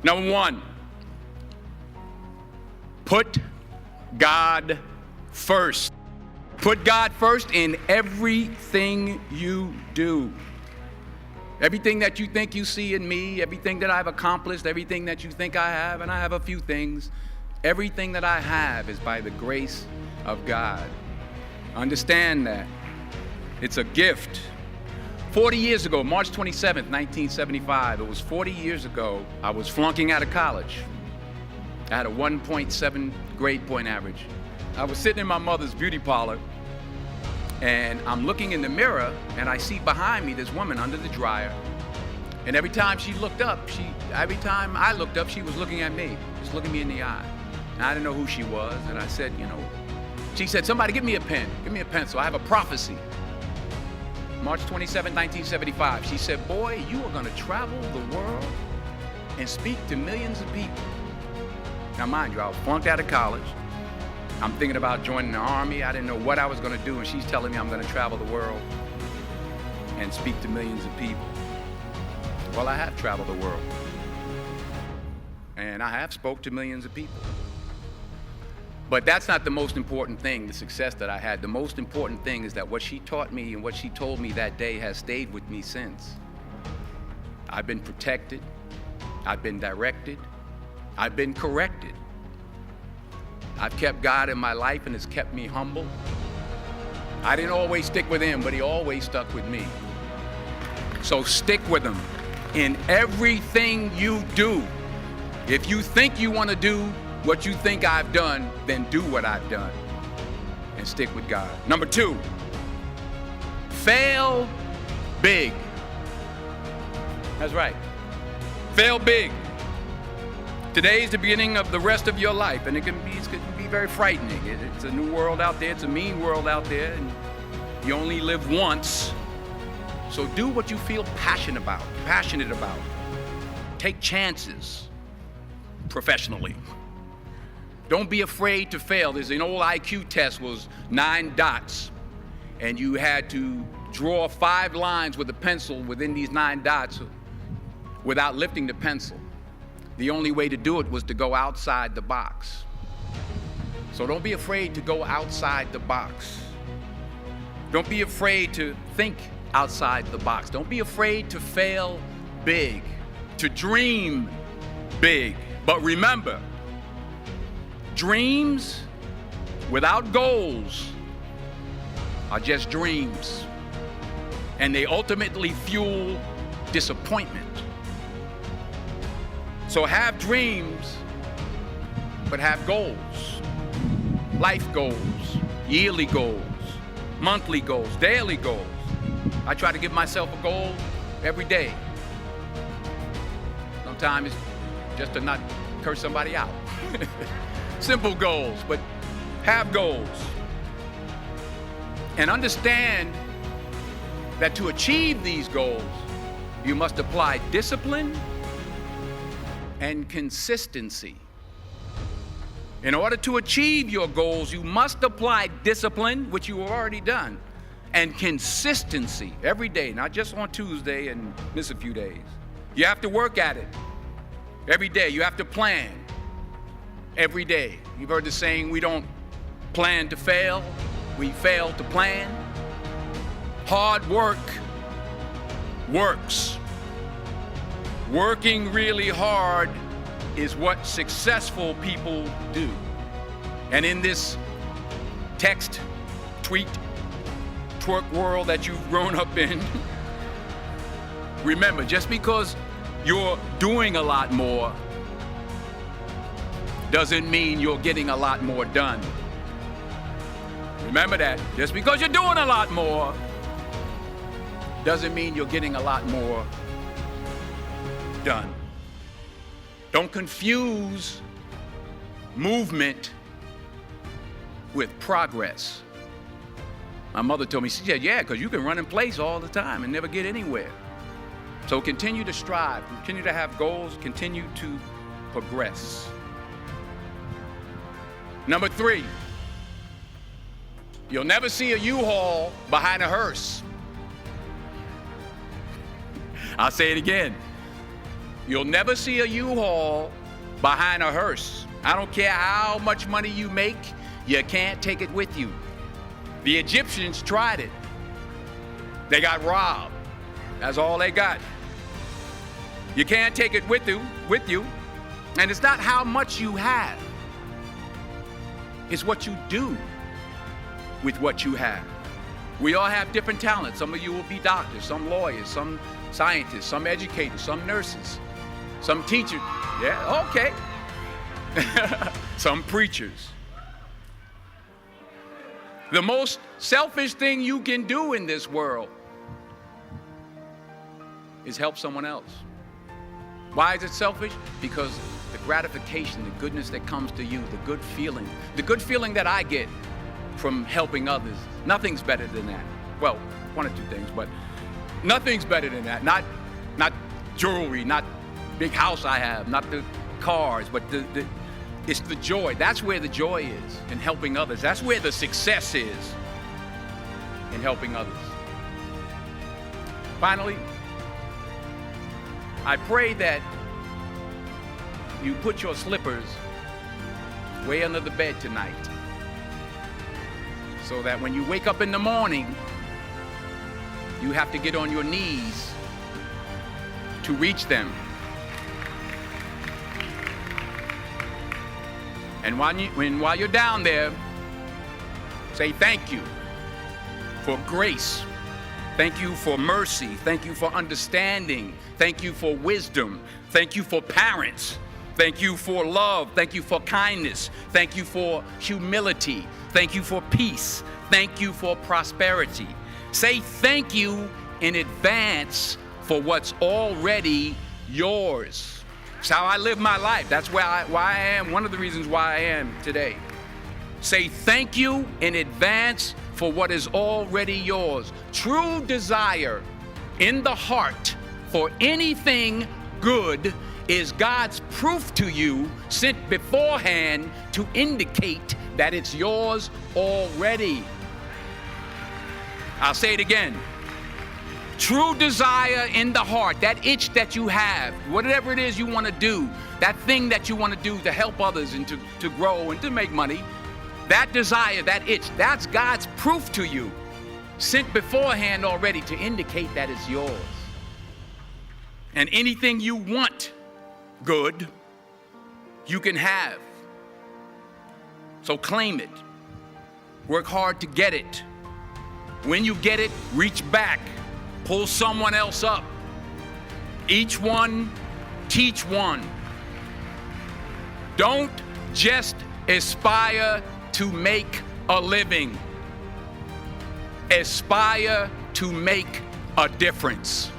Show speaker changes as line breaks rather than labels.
Number one, put God first. Put God first in everything you do. Everything that you think you see in me, everything that I've accomplished, everything that you think I have, and I have a few things, everything that I have is by the grace of God. Understand that. It's a gift. 40 years ago, March 27th, 1975, it was 40 years ago, I was flunking out of college. I had a 1.7 grade point average. I was sitting in my mother's beauty parlor, and I'm looking in the mirror, and I see behind me this woman under the dryer. And every time I looked up, she was looking at me, just looking me in the eye. And I didn't know who she was, and I said, she said, somebody give me a pen, give me a pencil, I have a prophecy. March 27, 1975, she said, boy, you are gonna travel the world and speak to millions of people. Now mind you, I was flunked out of college. I'm thinking about joining the army. I didn't know what I was gonna do, and she's telling me I'm gonna travel the world and speak to millions of people. Well, I have traveled the world, and I have spoke to millions of people. But that's not the most important thing, the success that I had. The most important thing is that what she taught me and what she told me that day has stayed with me since. I've been protected, I've been directed, I've been corrected. I've kept God in my life, and it's kept me humble. I didn't always stick with him, but he always stuck with me. So stick with him in everything you do. If you think you want to do what you think I've done, then do what I've done and stick with God. Number two, fail big. That's right. Fail big. Today is the beginning of the rest of your life, and it can be very frightening. It's a new world out there. It's a mean world out there, and you only live once. So do what you feel passionate about. Take chances professionally. Don't be afraid to fail. There's an old IQ test, was 9 dots, and you had to draw 5 lines with a pencil within these 9 dots without lifting the pencil. The only way to do it was to go outside the box. So don't be afraid to go outside the box. Don't be afraid to think outside the box. Don't be afraid to fail big, to dream big. But remember, dreams without goals are just dreams, and they ultimately fuel disappointment. So have dreams, but have goals. Life goals, yearly goals, monthly goals, daily goals. I try to give myself a goal every day. Sometimes it's just to not curse somebody out. Simple goals, but have goals. And understand that to achieve these goals, you must apply discipline and consistency. In order to achieve your goals, you must apply discipline, which you have already done, and consistency every day, not just on Tuesday and miss a few days. You have to work at it every day. You have to plan every day. You've heard the saying, we don't plan to fail, we fail to plan. Hard work works. Working really hard is what successful people do. And in this text, tweet, twerk world that you've grown up in, remember, just because you're doing a lot more doesn't mean you're getting a lot more done. Remember that. Just because you're doing a lot more doesn't mean you're getting a lot more done. Don't confuse movement with progress. My mother told me, she said, yeah, because you can run in place all the time and never get anywhere. So continue to strive, continue to have goals, continue to progress. Number 3, you'll never see a U-Haul behind a hearse. I'll say it again. You'll never see a U-Haul behind a hearse. I don't care how much money you make, you can't take it with you. The Egyptians tried it. They got robbed. That's all they got. You can't take it with you. And it's not how much you have. It's what you do with what you have. We all have different talents. Some of you will be doctors, some lawyers, some scientists, some educators, some nurses, some teachers. Yeah, okay. Some preachers. The most selfish thing you can do in this world is help someone else. Why is it selfish? Because the gratification, the goodness that comes to you, the good feeling that I get from helping others, nothing's better than that. Well, one or two things, but nothing's better than that. Not jewelry, not big house I have, not the cars, but it's the joy. That's where the joy is, in helping others. That's where the success is, in helping others. Finally, I pray that you put your slippers way under the bed tonight, so that when you wake up in the morning, you have to get on your knees to reach them. And while you're down there, say thank you for grace. Thank you for mercy. Thank you for understanding. Thank you for wisdom. Thank you for parents. Thank you for love. Thank you for kindness. Thank you for humility. Thank you for peace. Thank you for prosperity. Say thank you in advance for what's already yours. It's how I live my life. That's why I am, one of the reasons why I am today. Say thank you in advance for what is already yours. True desire in the heart for anything good is God's proof to you, sent beforehand to indicate that it's yours already. I'll say it again. True desire in the heart, that itch that you have, whatever it is you want to do, that thing that you want to do to help others and to grow and to make money, that desire, that itch, that's God's proof to you, sent beforehand already to indicate that it's yours. And anything you want good, you can have. So claim it. Work hard to get it. When you get it, reach back. Pull someone else up. Each one, teach one. Don't just aspire to make a living. Aspire to make a difference.